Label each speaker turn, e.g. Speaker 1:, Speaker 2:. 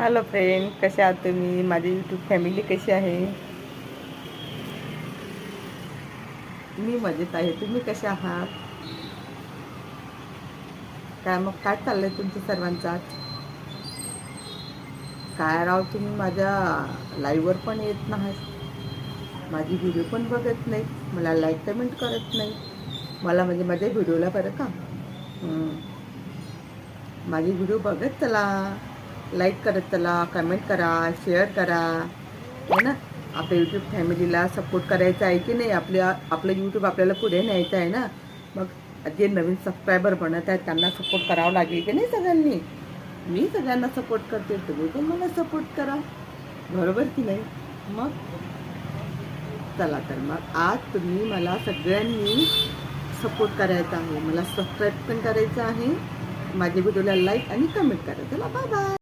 Speaker 1: Hello friend, कसे आहात तुम्ही? माझी यूट्यूब फॅमिली कशी आहे? मी मजेत आहे. तुम्ही कसे आहात? काय चाललंय तुमचं सर्वांचं आज? काय राव, तुम्ही माझ्या लाईव्हवर पण येत नाही, माझी व्हिडिओ पण बघत नाही, मला लाईक कमेंट करत नाही. मला म्हणजे माझ्या व्हिडिओला बरं का, माझी व्हिडिओ बघत चला, लाईक करत चला, कमेंट करा, शेअर करा, है ना. आपल्या यूट्यूब फॅमिलीला सपोर्ट करायचा आहे की नाही? आपलं यूट्यूब आपल्याला पुढे न्यायचं आहे ना. मग जे नवीन सबस्क्रायबर बनत आहेत त्यांना सपोर्ट करावं लागेल की नाही सगळ्यांनी? मी सगळ्यांना सपोर्ट करते, तुम्ही पण मला सपोर्ट करा, बरोबर की नाही? मग चला, तर मग आज तुम्ही मला सगळ्यांनी सपोर्ट करायचा आहे, मला सबस्क्राईब पण करायचं आहे, माझ्या व्हिडिओला लाईक आणि कमेंट करा. चला, बाय बाय.